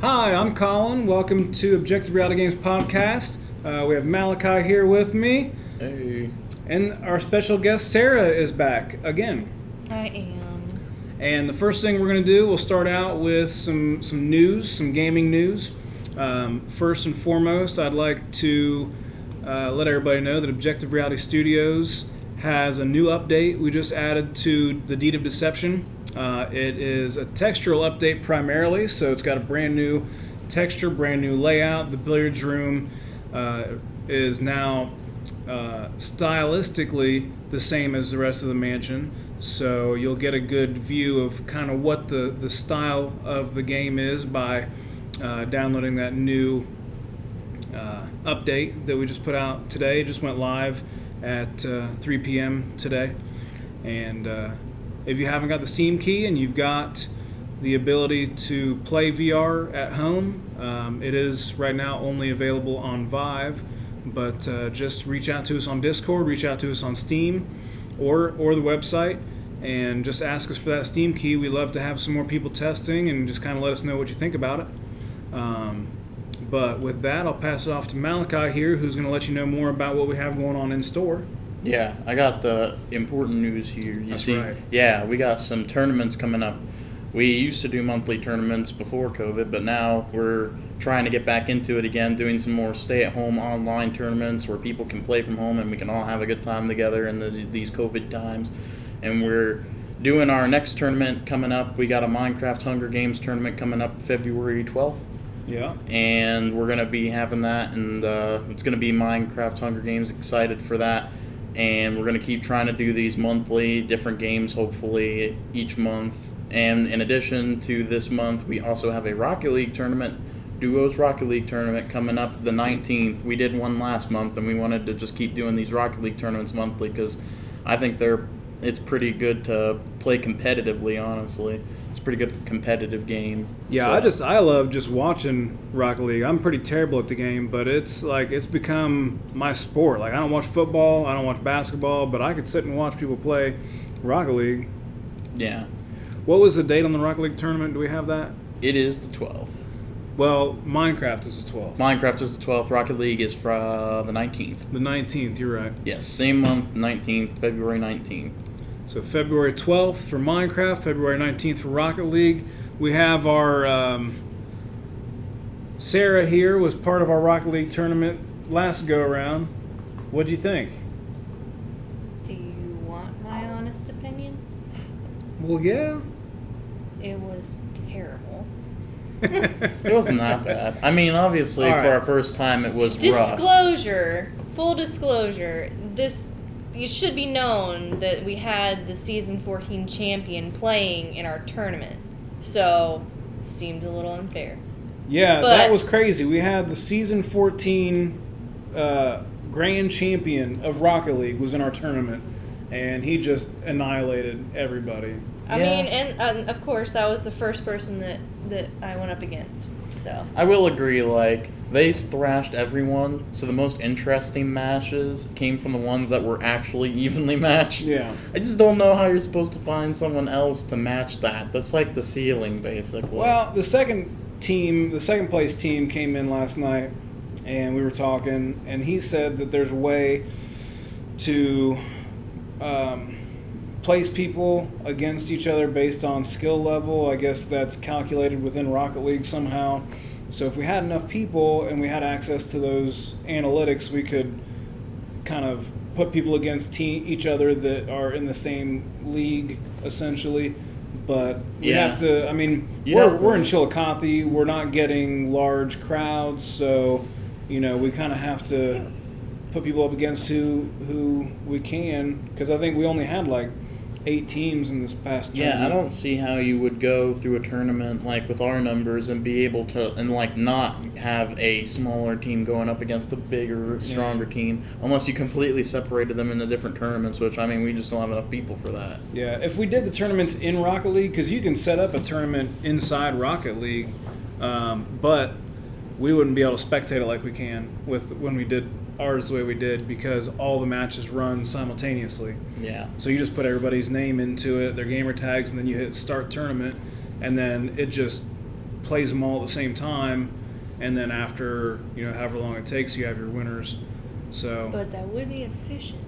Hi, I'm Colin. Welcome to Objective Reality Games Podcast. We have Malachi here with me, Hey. and our special guest Sara is back again. I am. And the first thing we're going to do, we'll start out with some news, some gaming news. First and foremost, I'd like to let everybody know that Objective Reality Studios has a new update we just added to the Deed of Deception. It is a textural update primarily, so it's got a brand new texture, brand new layout. The billiards room is now stylistically the same as the rest of the mansion, so you'll get a good view of kind of what the style of the game is by downloading that new update that we just put out today. It just went live at 3 p.m. today, and if you haven't got the Steam key and you've got the ability to play VR at home, it is right now only available on Vive, but just reach out to us on Discord, reach out to us on Steam or the website, and just ask us for that Steam key. We love to have some more people testing and just kind of let us know what you think about it. But with that, I'll pass it off to Malachi here, who's going to let you know more about what we have going on in store. Yeah, I got the important news here. That's right. Yeah, we got some tournaments coming up. We used to do monthly tournaments before COVID, but now we're trying to get back into it again, doing some more stay-at-home online tournaments where people can play from home and we can all have a good time together in these COVID times. And we're doing our next tournament coming up. We got a Minecraft Hunger Games tournament coming up February 12th. Yeah. And we're going to be having that, and it's going to be Minecraft Hunger Games. Excited for that. And we're going to keep trying to do these monthly, different games, hopefully, each month. And in addition to this month, we also have a Rocket League tournament, Duos Rocket League tournament coming up the 19th. We did one last month, and we wanted to just keep doing these Rocket League tournaments monthly because I think it's pretty good to play competitively, honestly. It's a pretty good competitive game. Yeah, so. I love just watching Rocket League. I'm pretty terrible at the game, but it's become my sport. Like, I don't watch football, I don't watch basketball, but I could sit and watch people play Rocket League. Yeah. What was the date on the Rocket League tournament? Do we have that? It is the 12th. Well, Minecraft is the 12th. Minecraft is the 12th. Rocket League is for the 19th. The 19th, you're right. Yes, same month, 19th, February 19th. So February 12th for Minecraft, February 19th for Rocket League. We have our Sara here was part of our Rocket League tournament last go-around. What'd you think? Do you want my honest opinion? Well, yeah. It was terrible. It wasn't that bad. I mean, obviously, right. For our first time, it was rough. Disclosure. Full disclosure. You should be known that we had the Season 14 champion playing in our tournament. So, seemed a little unfair. Yeah, that was crazy. We had the Season 14 grand champion of Rocket League was in our tournament, and he just annihilated everybody. I mean, and of course, that was the first person that I went up against. So I will agree, they thrashed everyone, so the most interesting matches came from the ones that were actually evenly matched. Yeah. I just don't know how you're supposed to find someone else to match that. That's like the ceiling, basically. Well, the second place team came in last night, and we were talking, and he said that there's a way to place people against each other based on skill level. I guess that's calculated within Rocket League somehow. So if we had enough people and we had access to those analytics, we could kind of put people against each other that are in the same league, essentially. But we have to, I mean, we're in Chillicothe. We're not getting large crowds, so, we kind of have to put people up against who we can, because I think we only had 8 teams in this past tournament. Yeah, I don't see how you would go through a tournament with our numbers and be able to not have a smaller team going up against a bigger, stronger team unless you completely separated them into different tournaments, which, I mean, we just don't have enough people for that. Yeah, if we did the tournaments in Rocket League, because you can set up a tournament inside Rocket League, but we wouldn't be able to spectate it like we can when we did ours the way we did, because all the matches run simultaneously. Yeah. So you just put everybody's name into it, their gamer tags, and then you hit start tournament, and then it just plays them all at the same time, and then after however long it takes, you have your winners. So But that would be efficient.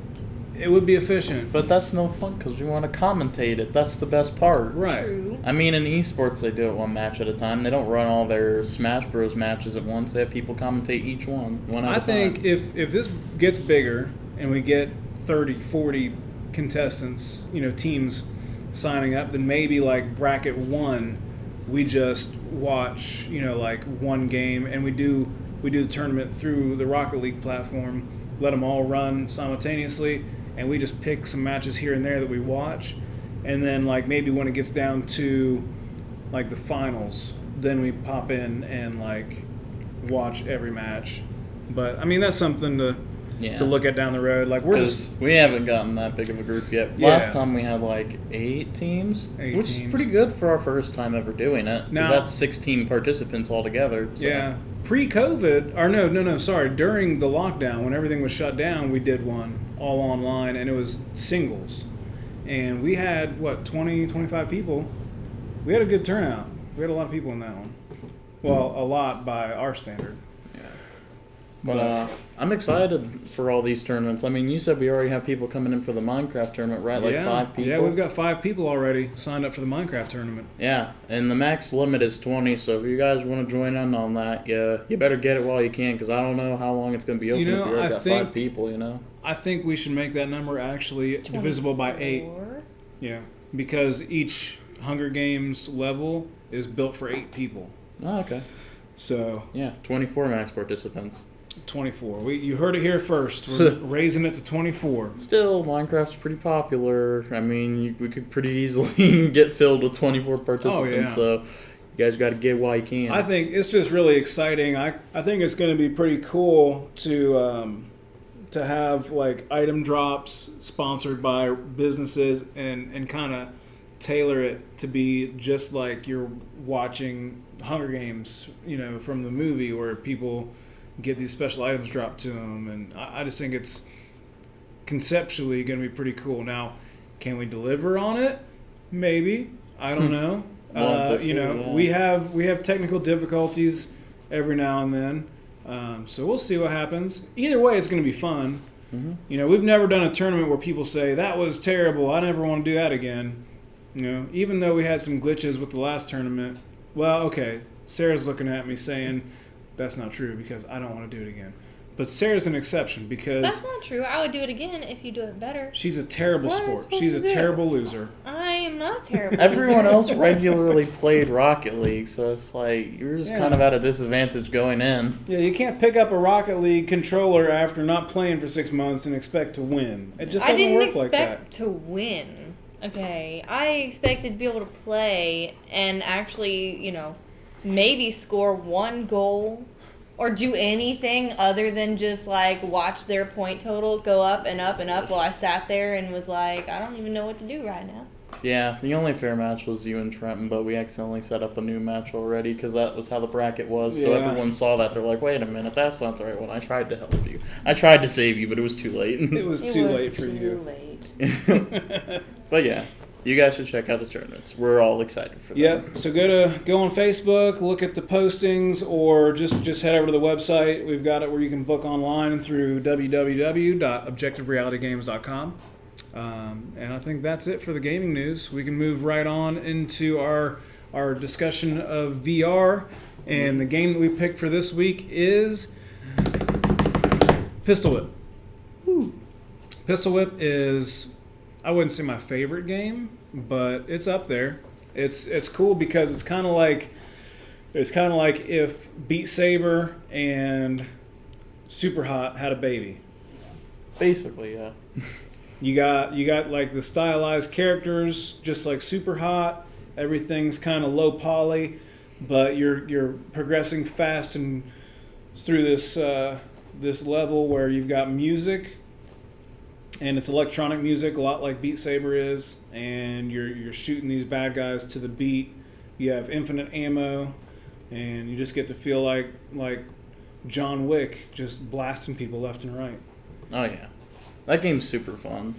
it would be efficient. But that's no fun because we want to commentate it. That's the best part. Right. True. I mean, in esports, they do it one match at a time. They don't run all their Smash Bros. Matches at once. They have people commentate each one at a time. I think if this gets bigger and we get 30, 40 contestants, teams signing up, then maybe like bracket 1, we just watch, like one game, and we do the tournament through the Rocket League platform, let them all run simultaneously, and we just pick some matches here and there that we watch, and then like maybe when it gets down to like the finals, then we pop in and like watch every match. But I mean, that's something to look at down the road. Like we haven't gotten that big of a group yet. Yeah. Last time we had like 8 teams, which is pretty good for our first time ever doing it. Because that's 16 participants altogether. So. Yeah. Pre-COVID, or no, sorry, during the lockdown, when everything was shut down, we did one all online, and it was singles. And we had, 20, 25 people. We had a good turnout. We had a lot of people in that one. Well, a lot by our standard. But I'm excited for all these tournaments. I mean, you said we already have people coming in for the Minecraft tournament, right? Like 5 people? Yeah, we've got 5 people already signed up for the Minecraft tournament. Yeah, and the max limit is 20, so if you guys want to join in on that, you better get it while you can, because I don't know how long it's going to be open if you already got 5 people, I think we should make that number actually divisible by 8. Yeah, because each Hunger Games level is built for 8 people. Oh, okay. So... yeah, 24 max participants. 24. You heard it here first. We're raising it to 24. Still, Minecraft's pretty popular. I mean, we could pretty easily get filled with 24 participants. So you guys got to get while you can. I think it's just really exciting. I think it's going to be pretty cool to have like item drops sponsored by businesses and kind of tailor it to be just like you're watching Hunger Games, from the movie, where people get these special items dropped to them, and I just think it's conceptually going to be pretty cool. Now, can we deliver on it? Maybe. I don't know. We have technical difficulties every now and then, so we'll see what happens. Either way, it's going to be fun. Mm-hmm. We've never done a tournament where people say that was terrible. I never want to do that again. Even though we had some glitches with the last tournament. Well, okay, Sarah's looking at me saying that's not true because I don't want to do it again. But Sarah's an exception because... That's not true. I would do it again if you do it better. She's a terrible sport. She's a terrible loser. I am not terrible. Everyone else regularly played Rocket League, so it's like you're just kind of at a disadvantage going in. Yeah, you can't pick up a Rocket League controller after not playing for 6 months and expect to win. It just doesn't work like that. I didn't expect to win. Okay, I expected to be able to play and actually, maybe score 1 goal or do anything other than just like watch their point total go up and up and up while I sat there and was like, I don't even know what to do right now. Yeah, the only fair match was you and Trenton, but we accidentally set up a new match already because that was how the bracket was. So everyone saw that. They're like, wait a minute, that's not the right one. I tried to help you. I tried to save you, but it was too late. It was too late for you. Late. But yeah. You guys should check out the tournaments. We're all excited for them. Yep. So go on Facebook, look at the postings, or just head over to the website. We've got it where you can book online through www.objectiverealitygames.com. And I think that's it for the gaming news. We can move right on into our discussion of VR. And the game that we picked for this week is Pistolwhip. Pistolwhip is... I wouldn't say my favorite game, but it's up there. It's cool because it's kind of like if Beat Saber and Super Hot had a baby. Basically, yeah. You got like the stylized characters, just like Super Hot. Everything's kind of low poly, but you're progressing fast and through this level where you've got music. And it's electronic music, a lot like Beat Saber is, and you're shooting these bad guys to the beat. You have infinite ammo, and you just get to feel like John Wick, just blasting people left and right. Oh yeah, that game's super fun.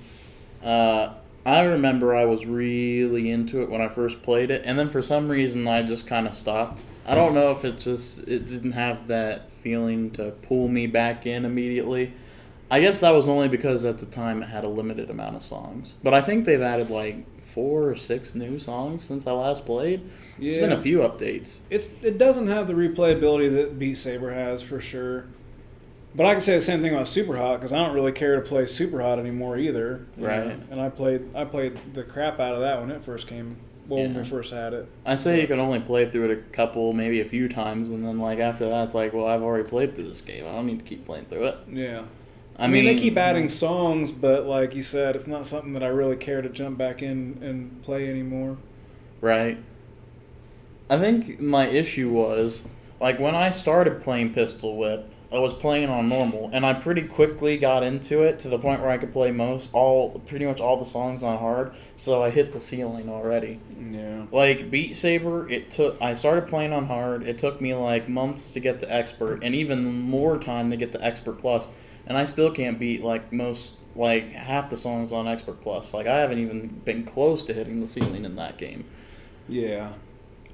I remember I was really into it when I first played it, and then for some reason I just kind of stopped. I don't know if it didn't have that feeling to pull me back in immediately. I guess that was only because at the time it had a limited amount of songs. But I think they've added like 4 or 6 new songs since I last played. Yeah. There's been a few updates. It doesn't have the replayability that Beat Saber has for sure. But I can say the same thing about Super Hot because I don't really care to play Super Hot anymore either. Right. Know? And I played the crap out of that when it first came. Well, when we first had it. I say you can only play through it a couple, maybe a few times, and then like after that, it's like, well, I've already played through this game. I don't need to keep playing through it. Yeah. I mean, they keep adding songs, but like you said, it's not something that I really care to jump back in and play anymore. Right. I think my issue was, like, when I started playing Pistol Whip, I was playing on normal, and I pretty quickly got into it to the point where I could play pretty much all the songs on hard, so I hit the ceiling already. Yeah. Like, Beat Saber, I started playing on hard, it took me, like, months to get to Expert, and even more time to get to Expert Plus, and I still can't beat, like, half the songs on Expert Plus. Like, I haven't even been close to hitting the ceiling in that game. Yeah.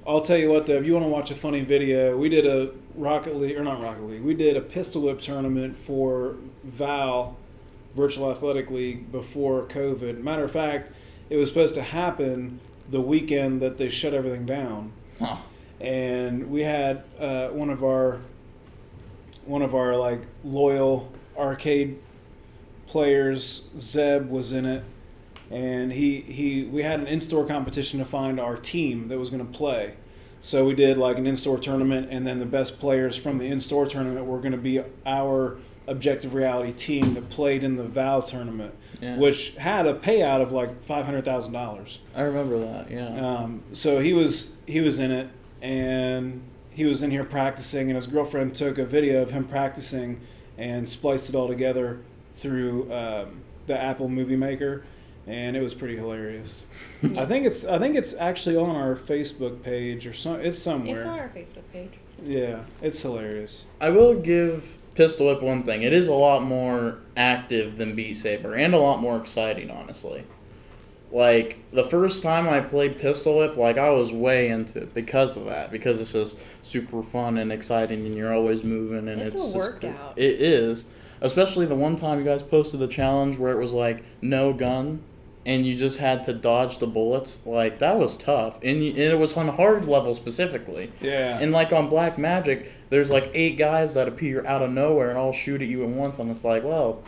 I'll tell you what, though, if you want to watch a funny video, we did a we did a Pistol Whip tournament for Val, Virtual Athletic League, before COVID. Matter of fact, it was supposed to happen the weekend that they shut everything down. Huh. And we had one of our like loyal arcade players, Zeb, was in it. And we had an in-store competition to find our team that was going to play. So we did like an in-store tournament, and then the best players from the in-store tournament were going to be our objective reality team that played in the Val tournament, which had a payout of like $500,000. I remember that, yeah. So he was in it, and he was in here practicing, and his girlfriend took a video of him practicing and spliced it all together through the Apple Movie Maker. And it was pretty hilarious. I think it's actually on our Facebook page or it's somewhere. It's on our Facebook page. Yeah, it's hilarious. I will give Pistol Whip one thing. It is a lot more active than Beat Saber and a lot more exciting, honestly. Like, the first time I played Pistol Whip, like, I was way into it because of that. Because it's just super fun and exciting and you're always moving. And it's a workout. It is. Especially the one time you guys posted the challenge where it was, like, no gun. And you just had to dodge the bullets. Like, that was tough. And it was on hard level specifically. Yeah. And, like, on Black Magic, there's, like, 8 guys that appear out of nowhere and all shoot at you at once. And it's like, well,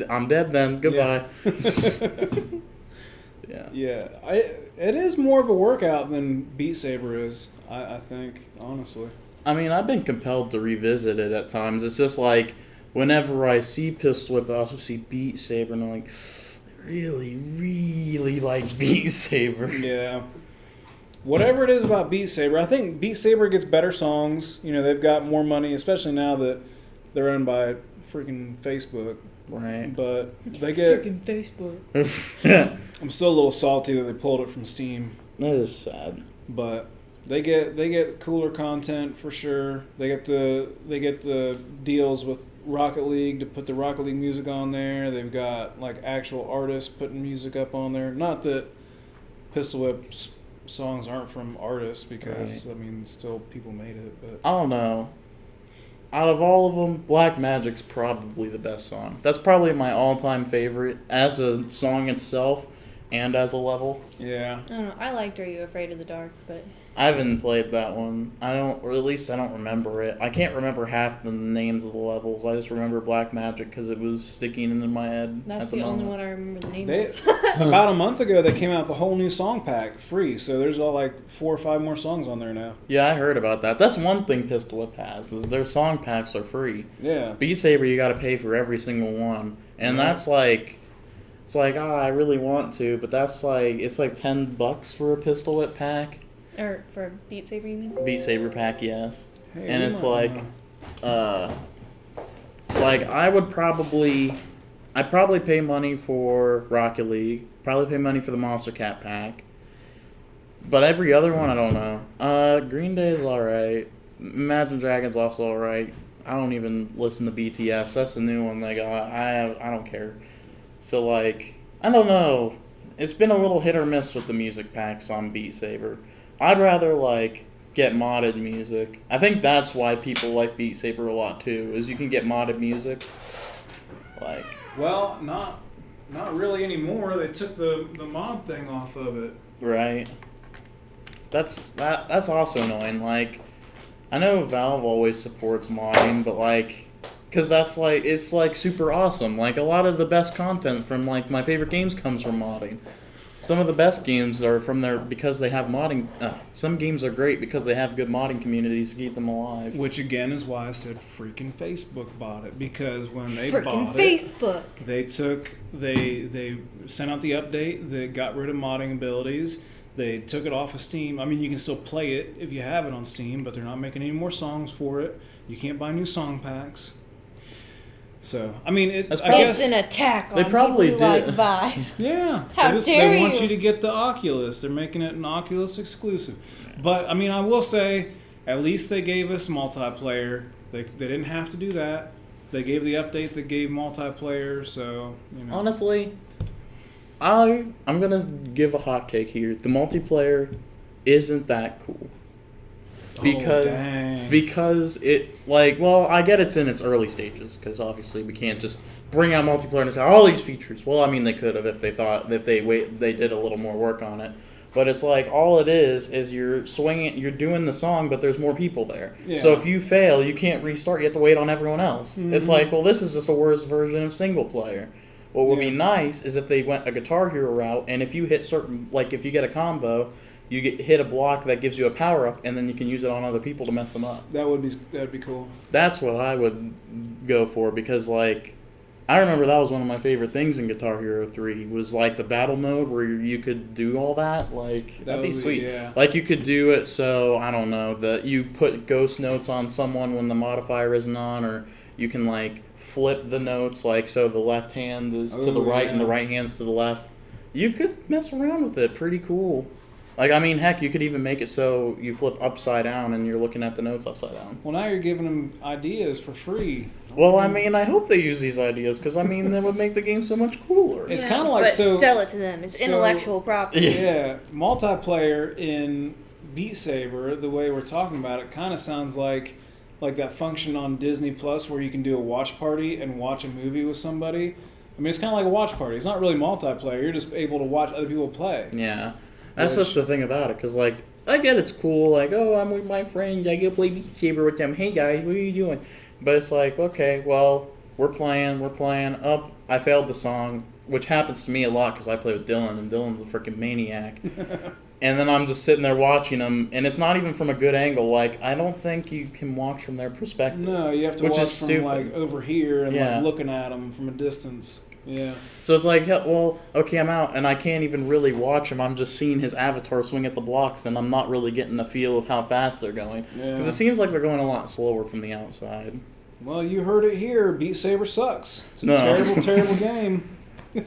I'm dead then. Goodbye. Yeah. Yeah. It is more of a workout than Beat Saber is, I think, honestly. I mean, I've been compelled to revisit it at times. It's just like, whenever I see Pistol Whip, I also see Beat Saber, and I'm like, really, really like Beat Saber. Yeah. Whatever it is about Beat Saber, I think Beat Saber gets better songs. You know, they've got more money, especially now that they're owned by freaking Facebook. Right. But they get... Freaking Facebook. I'm still a little salty that they pulled it from Steam. That is sad. But they get cooler content for sure. They get the deals with Rocket League to put the Rocket League music on there. They've got like actual artists putting music up on there. Not that Pistol Whip songs aren't from artists, because right. I mean, still people made it. But I don't know. Out of all of them, Black Magic's probably the best song. That's probably my all-time favorite as a song itself and as a level. Yeah. I don't know. I liked Are You Afraid of the Dark, but I haven't played that one. Or at least I don't remember it. I can't remember half the names of the levels. I just remember Black Magic because it was sticking in my head. That's the only one I remember the name of. About a month ago, they came out with a whole new song pack free. So there's all like 4 or 5 more songs on there now. Yeah, I heard about that. That's one thing Pistol Whip has, is their song packs are free. Yeah. Beat Saber, you got to pay for every single one, and that's like. It's like, I really want to, but that's like, it's like $10 for a Pistol Whip pack. Or for Beat Saber, you mean? Beat Saber pack, yes. Hey, and it's like, I'd probably pay money for Rocket League, probably pay money for the Monster Cat pack, but every other one, I don't know. Green Day is alright. Imagine Dragons also alright. I don't even listen to BTS. That's the new one they got. I don't care. So, like, I don't know. It's been a little hit or miss with the music packs on Beat Saber. I'd rather, like, get modded music. I think that's why people like Beat Saber a lot too, is you can get modded music. Like, well, not really anymore. They took the mod thing off of it. right. That's also annoying. Like, I know Valve always supports modding, but like, because that's like, it's like super awesome. Like, a lot of the best content from like my favorite games comes from modding. Some of the best games are from there because they have modding. Some games are great because they have good modding communities to keep them alive. Which again is why I said freaking Facebook bought it, because when they Freaking bought Facebook. it, they sent out the update that got rid of modding abilities. They took it off of Steam. I mean, you can still play it if you have it on Steam, but they're not making any more songs for it. You can't buy new song packs. So, I mean, I guess it's an attack on they probably people who like did. Vive. yeah. How they dare want you. you to get the Oculus. They're making it an Oculus exclusive. But, I mean, I will say, at least they gave us multiplayer. They didn't have to do that. They gave the update that gave multiplayer, so, you know. Honestly, I'm gonna give a hot take here. The multiplayer isn't that cool. Because it, like, well, I get it's in its early stages, because obviously we can't just bring out multiplayer and say all these features. Well, I mean, they could have if they did a little more work on it. But it's like, all it is you're swinging, you're doing the song, but there's more people there. Yeah. So if you fail, you can't restart. You have to wait on everyone else. Mm-hmm. It's like, well, this is just a worse version of single player. What would be nice is if they went a Guitar Hero route, and if you hit certain, like if you get a combo, you hit a block that gives you a power up, and then you can use it on other people to mess them up. That'd be cool. That's what I would go for, because like, I remember that was one of my favorite things in Guitar Hero 3 was like the battle mode where you could do all that. Like, that'd be sweet. Yeah. Like, you could do it so, I don't know, that you put ghost notes on someone when the modifier isn't on, or you can like flip the notes, like so the left hand is to the right and the right hand's to the left. You could mess around with it. Pretty cool. Like, I mean, heck, you could even make it so you flip upside down and you're looking at the notes upside down. Well, now you're giving them ideas for free. Well, I mean, I hope they use these ideas, because, I mean, that would make the game so much cooler. It's kind of like, but so... sell it to them. It's intellectual property. Yeah, multiplayer in Beat Saber, the way we're talking about it, kind of sounds like that function on Disney Plus where you can do a watch party and watch a movie with somebody. I mean, it's kind of like a watch party. It's not really multiplayer. You're just able to watch other people play. Yeah. That's just the thing about it, because, like, I get it's cool, like, oh, I'm with my friends, I go play Beat Saber with them, hey, guys, what are you doing? But it's like, okay, well, we're playing, I failed the song, which happens to me a lot, because I play with Dylan, and Dylan's a freaking maniac. And then I'm just sitting there watching them, and it's not even from a good angle. Like, I don't think you can watch from their perspective. No, you have to watch from, like, over here and, like, looking at them from a distance. Yeah. So it's like, well, okay, I'm out, and I can't even really watch him. I'm just seeing his avatar swing at the blocks, and I'm not really getting the feel of how fast they're going. Because it seems like they're going a lot slower from the outside. Well, you heard it here. Beat Saber sucks. It's a terrible, terrible game.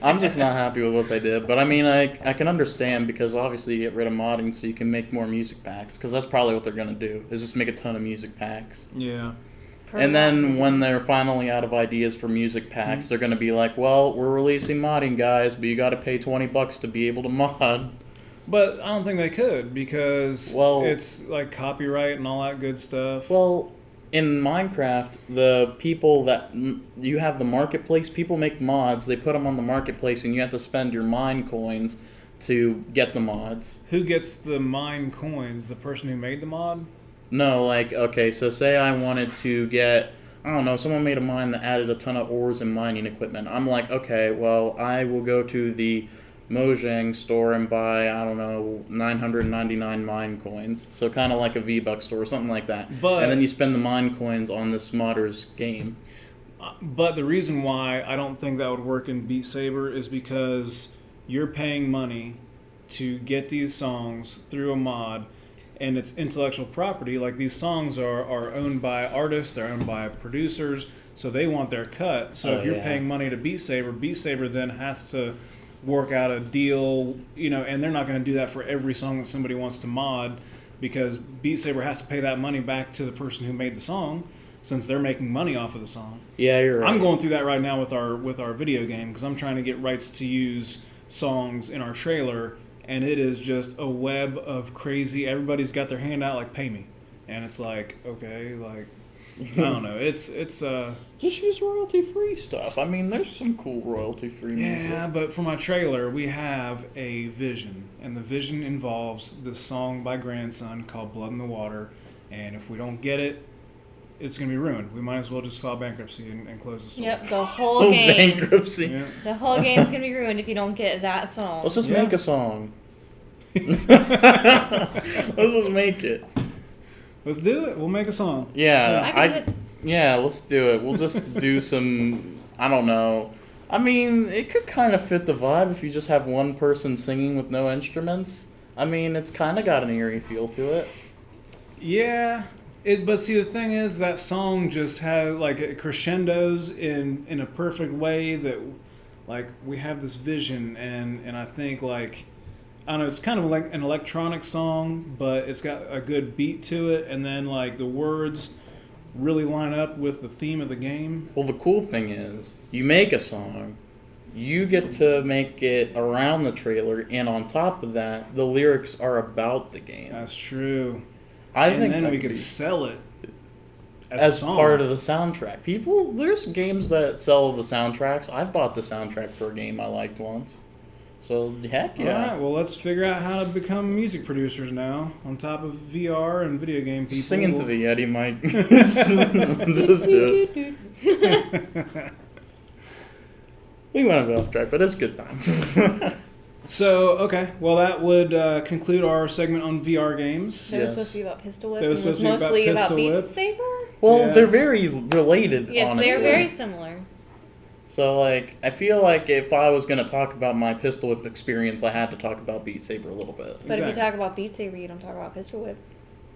I'm just not happy with what they did. But, I mean, I can understand, because obviously you get rid of modding so you can make more music packs. Because that's probably what they're going to do, is just make a ton of music packs. Yeah. And then when they're finally out of ideas for music packs, they're going to be like, well, we're releasing modding, guys, but you got to pay $20 to be able to mod. But I don't think they could, because it's like copyright and all that good stuff. Well, in Minecraft, the people that you have the marketplace, people make mods, they put them on the marketplace, and you have to spend your mine coins to get the mods. Who gets the mine coins? The person who made the mod? No, like, okay, so say I wanted to get, I don't know, someone made a mine that added a ton of ores and mining equipment. I'm like, okay, well, I will go to the Mojang store and buy, I don't know, 999 mine coins. So kind of like a V-Buck store or something like that. And then you spend the mine coins on this modder's game. But the reason why I don't think that would work in Beat Saber is because you're paying money to get these songs through a mod, and it's intellectual property. Like, these songs are owned by artists, they're owned by producers, so they want their cut. So if you're paying money to Beat Saber then has to work out a deal, you know, and they're not going to do that for every song that somebody wants to mod, because Beat Saber has to pay that money back to the person who made the song, since they're making money off of the song. Yeah, you're right. I'm going through that right now with our video game, because I'm trying to get rights to use songs in our trailer and it is just a web of crazy. Everybody's got their hand out like, pay me, and it's like, okay, like, I don't know. It's just use royalty-free stuff. I mean, there's some cool royalty-free music. yeah, but for my trailer, we have a vision, and the vision involves this song by Grandson called "Blood in the Water," and if we don't get it, it's gonna be ruined. We might as well just file bankruptcy and close the store. Yep, the whole game. Bankruptcy. Yeah. The whole game's gonna be ruined if you don't get that song. Let's just Yeah. make a song. Let's just make it. Let's do it. We'll make a song. Yeah, I can do it. yeah, let's do it. We'll just do some. I don't know. I mean, it could kind of fit the vibe if you just have one person singing with no instruments. I mean, it's kind of got an eerie feel to it. Yeah. But see, the thing is, that song just has like it crescendos in a perfect way that, like, we have this vision, and I think like, I don't know, it's kind of like an electronic song, but it's got a good beat to it, and then like the words really line up with the theme of the game. Well, the cool thing is, you make a song, you get to make it around the trailer, and on top of that, the lyrics are about the game. That's true. I And think then that we could could be sell it as as a song. part of the soundtrack. There's games that sell the soundtracks. I've bought the soundtrack for a game I liked once. So, heck All yeah. right, well, let's figure out how to become music producers now. On top of VR and video game people. Just sing into the Yeti mic. Just do it. We went a bit off track, but it's a good time. So, okay. Well, that would conclude our segment on VR games. That was Yes. supposed to be about Pistolwhip. That was and supposed to be about mostly about Pistolwhip. Beat Saber. Well, Yeah. they're very related, Yes, honestly. they're very similar. So, like, I feel like if I was going to talk about my Pistol Whip experience, I had to talk about Beat Saber a little bit. But if you Exactly. talk about Beat Saber, you don't talk about Pistolwhip.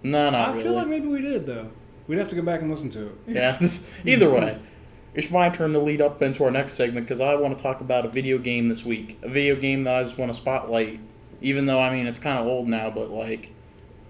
No, not I really. feel like maybe we did, though. We'd have to go back and listen to it. Yeah, either way. It's my turn to lead up into our next segment because I want to talk about a video game this week. A video game that I just want to spotlight, even though, I mean, it's kind of old now, but, like,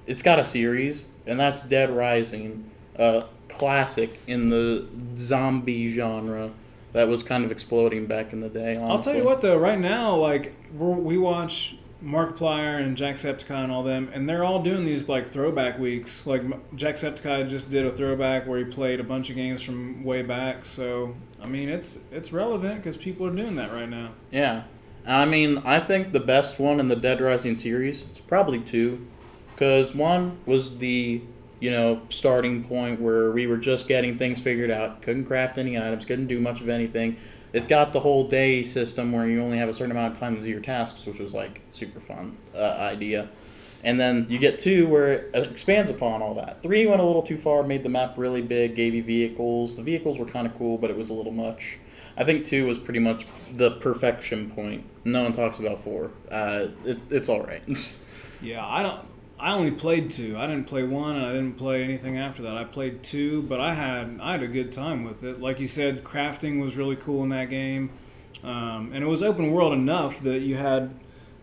it's got a series, and that's Dead Rising, a classic in the zombie genre that was kind of exploding back in the day, honestly. I'll tell you what, though. Right now, like, we watch Markiplier and Jacksepticeye and all them, and they're all doing these, like, throwback weeks. Like, Jacksepticeye just did a throwback where he played a bunch of games from way back. So, I mean, it's relevant because people are doing that right now. Yeah. I mean, I think the best one in the Dead Rising series is probably 2. Because 1 was the, starting point where we were just getting things figured out. Couldn't craft any items, couldn't do much of anything. It's got the whole day system where you only have a certain amount of time to do your tasks, which was, like, super fun idea. And then you get 2 where it expands upon all that. 3 went a little too far, made the map really big, gave you vehicles. The vehicles were kind of cool, but it was a little much. I think 2 was pretty much the perfection point. No one talks about 4. It's all right. Yeah, I only played 2. I didn't play 1, and I didn't play anything after that. I played 2, but I had a good time with it. Like you said, crafting was really cool in that game, and it was open world enough that you had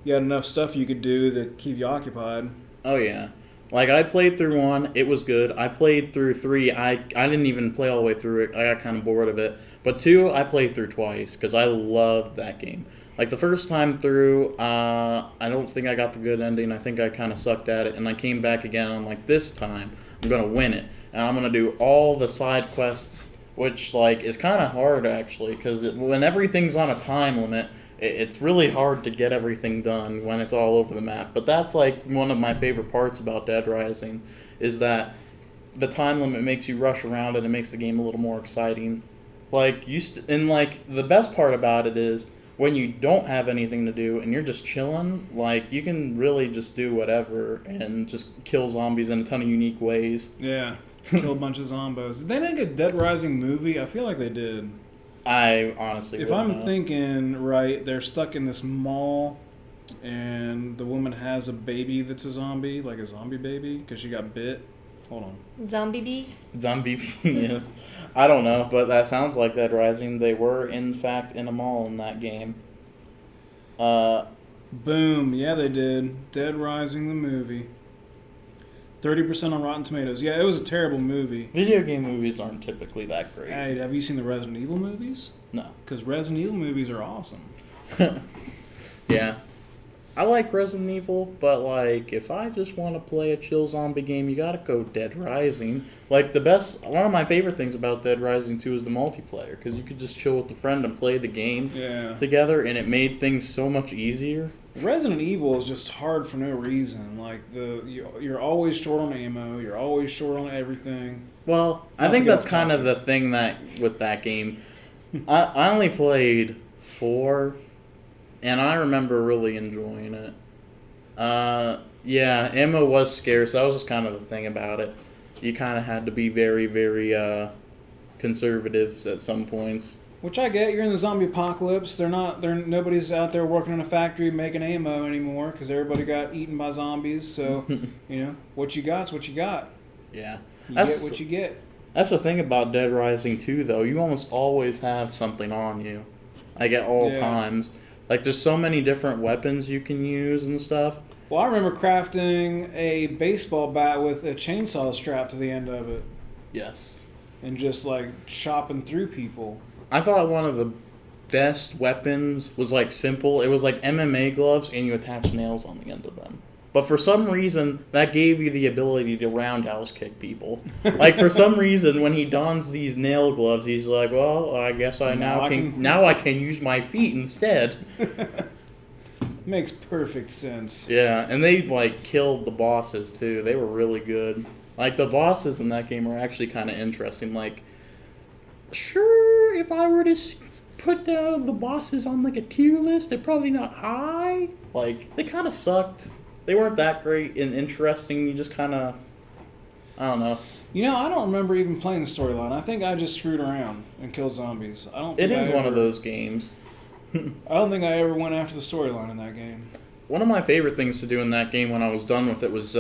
enough stuff you could do to keep you occupied. Oh yeah, like I played through 1, it was good. I played through 3. I didn't even play all the way through it. I got kind of bored of it. But 2, I played through twice because I loved that game. Like, the first time through, I don't think I got the good ending. I think I kind of sucked at it. And I came back again, and I'm like, this time, I'm going to win it. And I'm going to do all the side quests, which, like, is kind of hard, actually. Because when everything's on a time limit, it's really hard to get everything done when it's all over the map. But that's, like, one of my favorite parts about Dead Rising, is that the time limit makes you rush around and it makes the game a little more exciting. Like, the best part about it is, when you don't have anything to do and you're just chilling, like, you can really just do whatever and just kill zombies in a ton of unique ways. Yeah, kill a bunch of zombos. Did they make a Dead Rising movie? I feel like they did. I honestly If wouldn't I'm know. thinking right, they're stuck in this mall, and the woman has a baby that's a zombie, like a zombie baby, because she got bit. Hold on. Zombie Bee? Zombie, yes. I don't know, but that sounds like Dead Rising. They were, in fact, in a mall in that game. Boom. Yeah, they did. Dead Rising, the movie. 30% on Rotten Tomatoes. Yeah, it was a terrible movie. Video game movies aren't typically that great. Hey, have you seen the Resident Evil movies? No. Because Resident Evil movies are awesome. Yeah. I like Resident Evil, but like if I just want to play a chill zombie game, you gotta go Dead Rising. Like one of my favorite things about Dead Rising 2 is the multiplayer, because you could just chill with a friend and play the game together, and it made things so much easier. Resident Evil is just hard for no reason. Like you're always short on ammo, you're always short on everything. Well, I think that's kind of the thing that with that game. I only played 4. And I remember really enjoying it. Yeah, ammo was scarce. That was just kind of the thing about it. You kind of had to be very, very conservative at some points. Which I get. You're in the zombie apocalypse. Nobody's out there working in a factory making ammo anymore because everybody got eaten by zombies. So, what you got's what you got. Yeah. You get what you get. That's the thing about Dead Rising 2, though. You almost always have something on you. Like at all times. Like, there's so many different weapons you can use and stuff. Well, I remember crafting a baseball bat with a chainsaw strapped to the end of it. Yes. And just, like, chopping through people. I thought one of the best weapons was, like, simple. It was, like, MMA gloves, and you attach nails on the end of them. But for some reason, that gave you the ability to roundhouse kick people. Like, for some reason, when he dons these nail gloves, he's like, well, I guess now I can use my feet instead. Makes perfect sense. Yeah, and they, like, killed the bosses, too. They were really good. Like, the bosses in that game are actually kind of interesting. Like, sure, if I were to put the bosses on, like, a tier list, they're probably not high. Like, they kind of sucked. They weren't that great and interesting. You just kind of, I don't know. I don't remember even playing the storyline. I think I just screwed around and killed zombies. It is one of those games. I don't think I ever went after the storyline in that game. One of my favorite things to do in that game when I was done with it was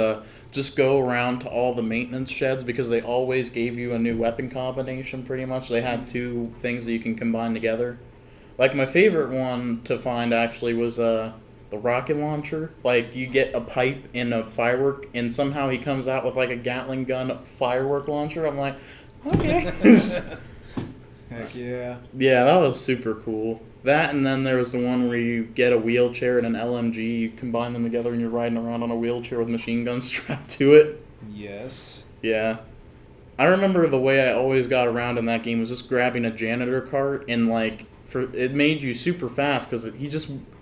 just go around to all the maintenance sheds, because they always gave you a new weapon combination pretty much. They had 2 things that you can combine together. Like, my favorite one to find actually was the rocket launcher. Like, you get a pipe and a firework, and somehow he comes out with like a Gatling gun firework launcher. I'm like, okay. Heck yeah. Yeah, that was super cool. That, and then there was the one where you get a wheelchair and an LMG, you combine them together and you're riding around on a wheelchair with machine guns strapped to it. Yes. Yeah. I remember the way I always got around in that game was just grabbing a janitor cart, and like, it made you super fast because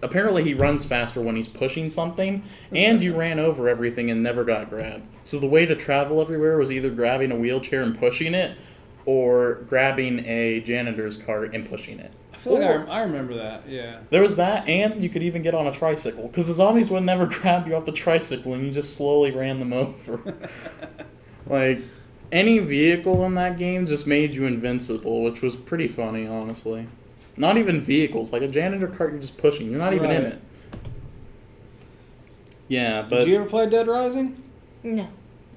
apparently he runs faster when he's pushing something, and you ran over everything and never got grabbed. So the way to travel everywhere was either grabbing a wheelchair and pushing it, or grabbing a janitor's cart and pushing it. I feel like I remember that, yeah. There was that, and you could even get on a tricycle, because the zombies would never grab you off the tricycle, and you just slowly ran them over. Like, any vehicle in that game just made you invincible, which was pretty funny, honestly. Not even vehicles, like a janitor cart you're just pushing. You're not even in it. Yeah, but... Did you ever play Dead Rising? No.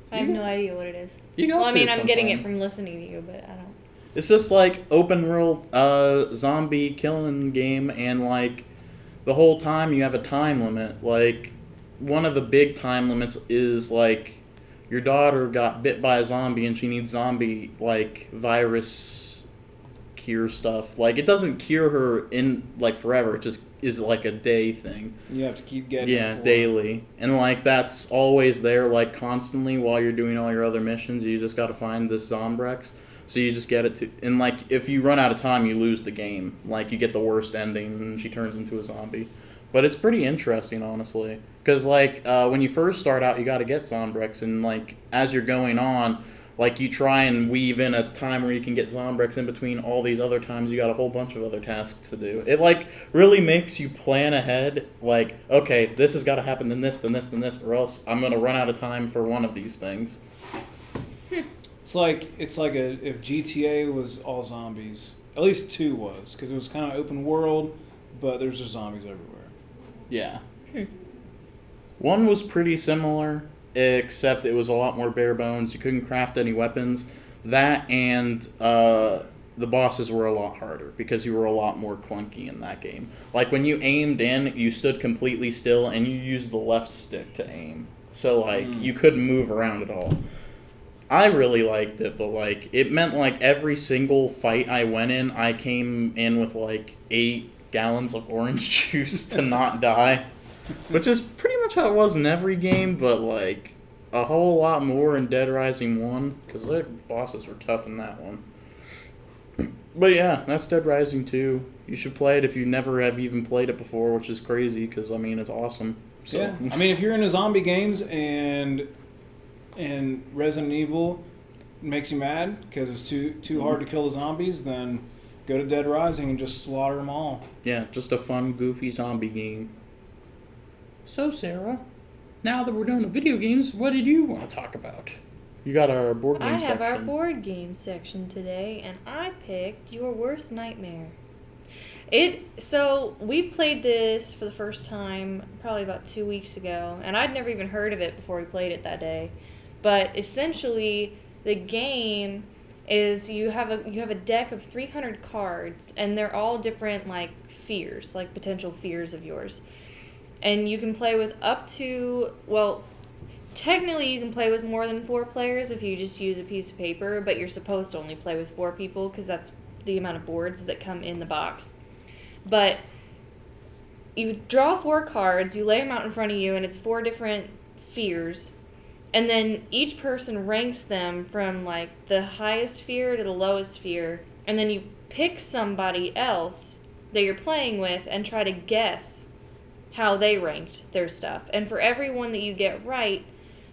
I have no idea what it is. I'm getting it from listening to you, but I don't. It's just like open world zombie killing game, and like the whole time you have a time limit. Like, one of the big time limits is like your daughter got bit by a zombie and she needs zombie like virus cure stuff. Like, it doesn't cure her in like forever. It just is like a day thing. You have to keep getting it daily. And like, that's always there, like, constantly while you're doing all your other missions. You just got to find this Zombrex. So you just get it to, and like, if you run out of time, you lose the game. Like, you get the worst ending and she turns into a zombie. But it's pretty interesting, honestly, because like when you first start out, you got to get Zombrex, and like as you're going on, like, you try and weave in a time where you can get Zombrex in between all these other times. You got a whole bunch of other tasks to do. It, like, really makes you plan ahead. Like, okay, this has got to happen, then this, then this, then this, or else I'm going to run out of time for one of these things. It's like if GTA was all zombies. At least 2 was, because it was kind of open world, but there's just zombies everywhere. Yeah. 1 was pretty similar, except it was a lot more bare bones. You couldn't craft any weapons. That, and the bosses were a lot harder because you were a lot more clunky in that game. Like, when you aimed in, you stood completely still and you used the left stick to aim. So like, you couldn't move around at all. I really liked it, but like, it meant like every single fight I went in, I came in with like 8 gallons of orange juice to not die. Which is pretty much how it was in every game, but like a whole lot more in Dead Rising 1, because the bosses were tough in that one. But yeah, that's Dead Rising 2. You should play it if you never have even played it before, which is crazy, because, I mean, it's awesome. So. Yeah, I mean, if you're into zombie games and Resident Evil makes you mad because it's too hard to kill the zombies, then go to Dead Rising and just slaughter them all. Yeah, just a fun, goofy zombie game. So, Sarah, now that we're done with video games, what did you want to talk about? You got our board game section. I have our board game section today, and I picked Your Worst Nightmare. So we played this for the first time probably about 2 weeks ago, and I'd never even heard of it before we played it that day. But essentially, the game is you have a deck of 300 cards, and they're all different like fears, like potential fears of yours. And you can play with up to, well, technically you can play with more than 4 players if you just use a piece of paper, but you're supposed to only play with 4 people because that's the amount of boards that come in the box. But you draw 4 cards, you lay them out in front of you, and it's 4 different fears. And then each person ranks them from like the highest fear to the lowest fear. And then you pick somebody else that you're playing with and try to guess how they ranked their stuff. And for every one that you get right,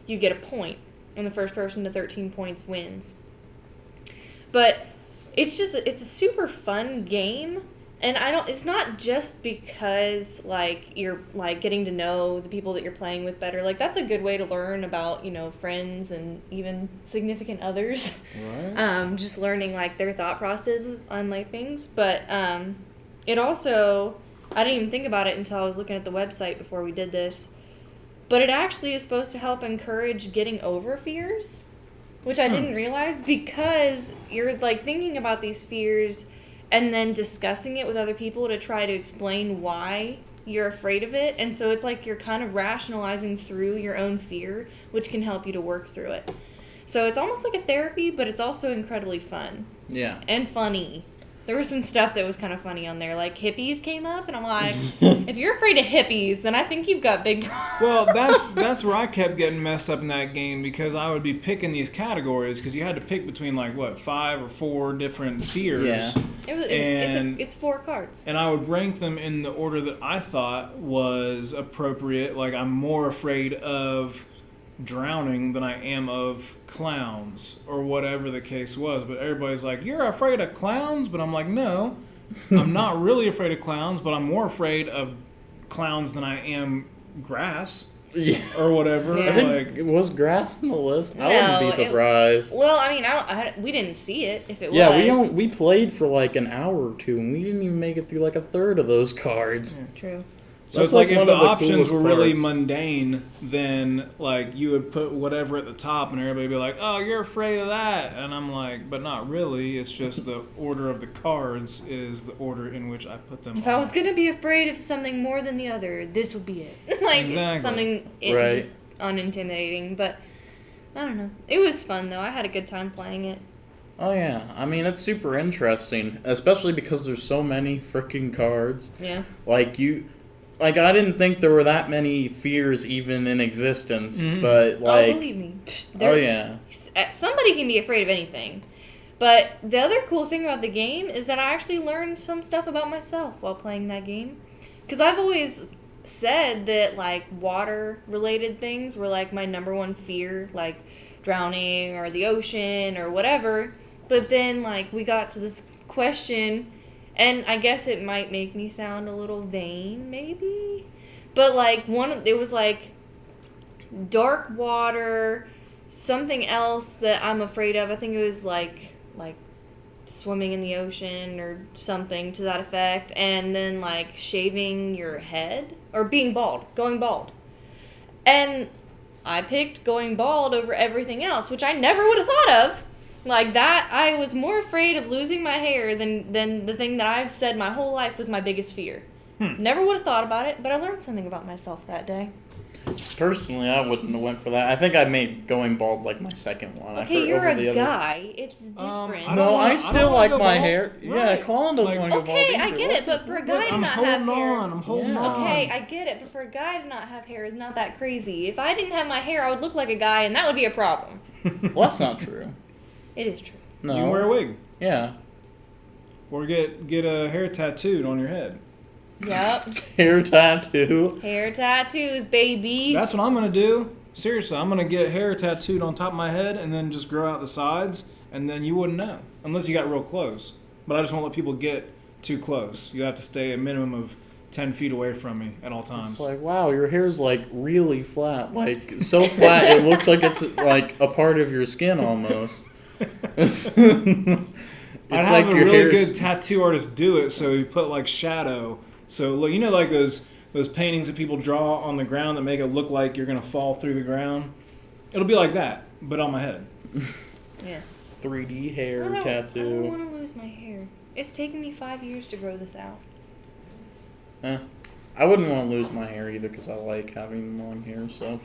you get a point. And the first person to 13 points wins. But it's a super fun game. And it's not just because, like, you're, like, getting to know the people that you're playing with better. Like, that's a good way to learn about, friends and even significant others. Right. Just learning, like, their thought processes on, like, things. But it also, I didn't even think about it until I was looking at the website before we did this. But it actually is supposed to help encourage getting over fears, which I didn't realize, because you're, like, thinking about these fears and then discussing it with other people to try to explain why you're afraid of it. And so it's like you're kind of rationalizing through your own fear, which can help you to work through it. So it's almost like a therapy, but it's also incredibly fun. Yeah. And funny. There was some stuff that was kind of funny on there. Like hippies came up, and I'm like, if you're afraid of hippies, then I think you've got big problems. Well, that's where I kept getting messed up in that game, because I would be picking these categories, because you had to pick between, like, 5 or 4 different fears. Yeah. It's 4 cards. And I would rank them in the order that I thought was appropriate. Like, I'm more afraid of drowning than I am of clowns, or whatever the case was. But everybody's like, you're afraid of clowns? But I'm like, no, I'm not really afraid of clowns, but I'm more afraid of clowns than I am grass. Yeah. Or whatever. Yeah. I think it was grass on the list. I wouldn't be surprised. Well, I mean, we didn't see it if it was. Yeah, we played for like an hour or 2, and we didn't even make it through like a third of those cards. Yeah. True. So That's it's like if one the of the options coolest were really parts. mundane, then like you would put whatever at the top, and everybody would be like, "Oh, you're afraid of that," and I'm like, "But not really. It's just the order of the cards is the order in which I put them." If I was gonna be afraid of something more than the other, this would be it. Like Exactly. something Right. just unintimidating. But I don't know. It was fun though. I had a good time playing it. Oh yeah, I mean it's super interesting, especially because there's so many freaking cards. Yeah. Like I didn't think there were that many fears even in existence, but Oh, like, believe me. oh yeah, Somebody can be afraid of anything. But the other cool thing about the game is that I actually learned some stuff about myself while playing that game. Because I've always said that, like, water-related things were, like, my number one fear, like drowning or the ocean or whatever. But then, like, we got to this question, and I guess it might make me sound a little vain, maybe? But, like, it was, like, dark water, something else that I'm afraid of. I think it was, like swimming in the ocean or something to that effect. And then, like, shaving your head. Or being bald. Going bald. And I picked going bald over everything else, which I never would have thought of. Like that, I was more afraid of losing my hair than the thing that I've said my whole life was my biggest fear. Never would have thought about it, but I learned something about myself that day. Personally, I wouldn't have went for that. I think I made going bald like my second one. Okay, you're over the a other. guy. It's different. No, I still wanna like go my bald. hair. Yeah, Right. Colin doesn't want to go bald Okay, I either. get it, but for a guy to I'm not have holding hair. on. I'm holding Yeah. on. Okay, I get it, but for a guy to not have hair is not that crazy. If I didn't have my hair, I would look like a guy, and that would be a problem. Well, that's not true. It is true. No. You can wear a wig. Yeah. Or get a hair tattooed on your head. Yep. Hair tattoo. Hair tattoos, baby. That's what I'm gonna do. Seriously, I'm gonna get hair tattooed on top of my head and then just grow out the sides, and then you wouldn't know unless you got real close. But I just won't let people get too close. You have to stay a minimum of 10 feet away from me at all times. It's like, wow, your hair's like really flat. Like, so flat it looks like it's like a part of your skin almost. It's I'd have a really good tattoo artist do it, so you put like shadow. So look, you know, like those paintings that people draw on the ground that make it look like you're gonna fall through the ground. It'll be like that, but on my head. Yeah. 3D hair I don't tattoo. want to lose my hair. It's taken me 5 years to grow this out. I wouldn't want to lose my hair either because I like having long hair. So.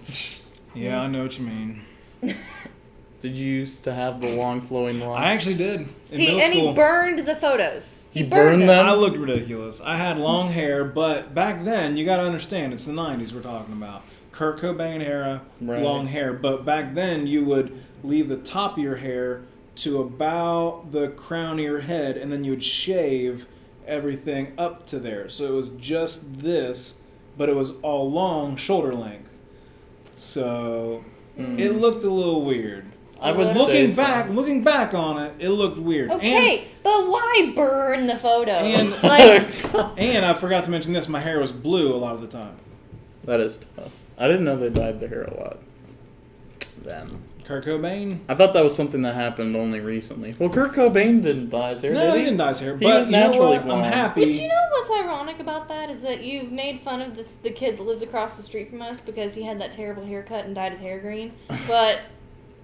Yeah, I know what you mean. Did you used to have the long flowing locks? I actually did in middle And school. he burned the photos. He burned them? I looked ridiculous. I had long hair, but back then, you got to understand, it's the 90s we're talking about. Kurt Cobain era, Right. long hair. But back then, you would leave the top of your hair to about the crown of your head, and then you would shave everything up to there. So it was just this, but it was all long, shoulder length. So it looked a little weird. I would Looking say looking back on it, it looked weird. Okay, but why burn the photos? And- like, And I forgot to mention this, my hair was blue a lot of the time. That is tough. I didn't know they dyed their hair a lot. Then. Kurt Cobain? I thought that was something that happened only recently. Well, Kurt Cobain didn't dye his hair, No, did he didn't dye his hair. He But was you know naturally what? blonde. I'm happy. but you know what's ironic about that is that you've made fun of the kid that lives across the street from us because he had that terrible haircut and dyed his hair green. But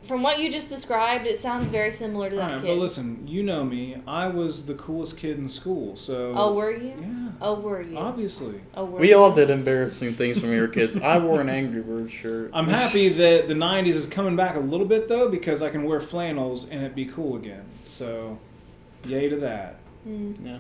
from what you just described, it sounds very similar to that Alright, kid. but listen, you know me. I was the coolest kid in school, so... Oh, were you? Yeah. Oh, were you? Obviously. Oh, were We you? all did embarrassing things when we were kids. I wore an Angry Birds shirt. I'm happy that the 90s is coming back a little bit, though, because I can wear flannels and it be cool again. So, yay to that. Yeah.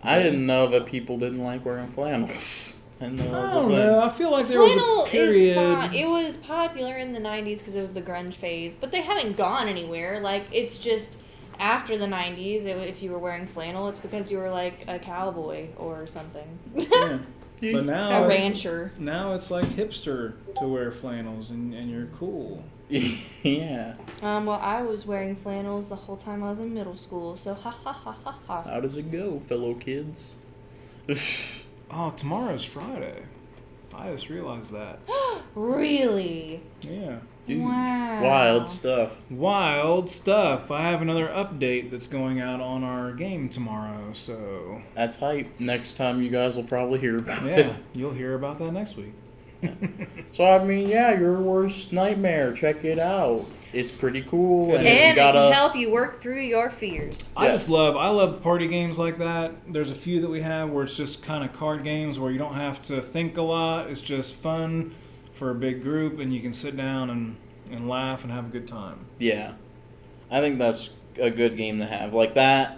I didn't know that people didn't like wearing flannels. And I don't know. I feel like there Flannel was a period... is fine. It was popular in the 90s because it was the grunge phase, but they haven't gone anywhere. Like, it's just after the 90s, if you were wearing flannel, it's because you were like a cowboy or something. Yeah. But now A it's, rancher. Now it's like hipster to wear flannels and you're cool. Yeah. Well, I was wearing flannels the whole time I was in middle school, so ha ha ha ha ha. How does it go, fellow kids? Oh, tomorrow's Friday. I just realized that. Really? Yeah. Dude, Wow. wild stuff. Wild stuff. I have another update that's going out on our game tomorrow, so... That's hype. Next time you guys will probably hear about Yeah, it. you'll hear about that next week. So, I mean, yeah, your worst nightmare. Check it out. It's pretty cool. And, And you it gotta, can help you work through your fears. I Yes. I love party games like that. There's a few that we have where it's just kind of card games where you don't have to think a lot. It's just fun for a big group, and you can sit down and laugh and have a good time. Yeah. I think that's a good game to have. Like, that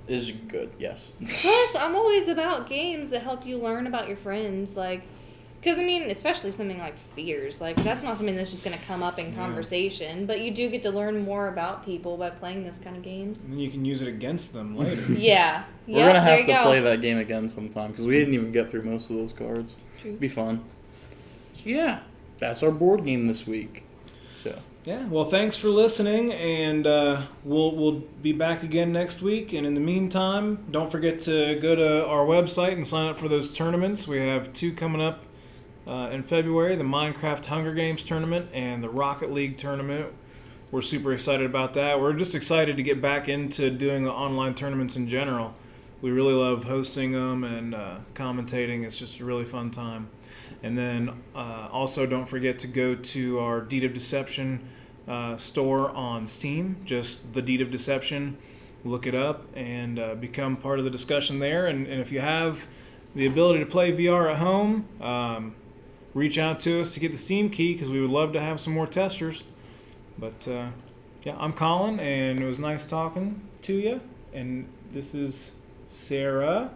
is good, yes. Plus, I'm always about games that help you learn about your friends. Like, because, I mean, especially something like fears. Like, that's not something that's just going to come up in conversation. But you do get to learn more about people by playing those kind of games. And then you can use it against them later. Yeah. We're going to there have you to go. play that game again sometime because we didn't even get through most of those cards. True. It'd be fun. So, yeah, that's our board game this week. So. Yeah, well, thanks for listening, and we'll be back again next week. And in the meantime, don't forget to go to our website and sign up for those tournaments. We have 2 coming up in February, the Minecraft Hunger Games tournament and the Rocket League tournament. We're super excited about that. We're just excited to get back into doing the online tournaments in general. We really love hosting them and commentating. It's just a really fun time. And then also don't forget to go to our Deed of Deception store on Steam, just the Deed of Deception. Look it up and become part of the discussion there. And if you have the ability to play VR at home, reach out to us to get the Steam key because we would love to have some more testers. But yeah, I'm Colin, and it was nice talking to you. And this is Sarah.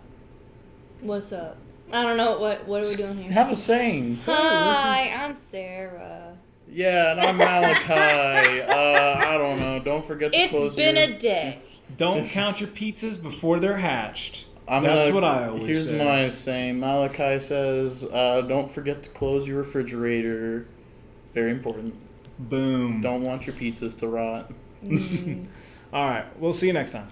What's up? I don't know what are we doing here. Have a saying. Hi, I'm Sarah. Yeah, and I'm Malachi. I don't know. Don't forget to close It's been a day. Don't count your pizzas before they're hatched. That's what I always Here's say. my saying. Malachi says, don't forget to close your refrigerator. Very important. Boom. Don't want your pizzas to rot. All right. We'll see you next time.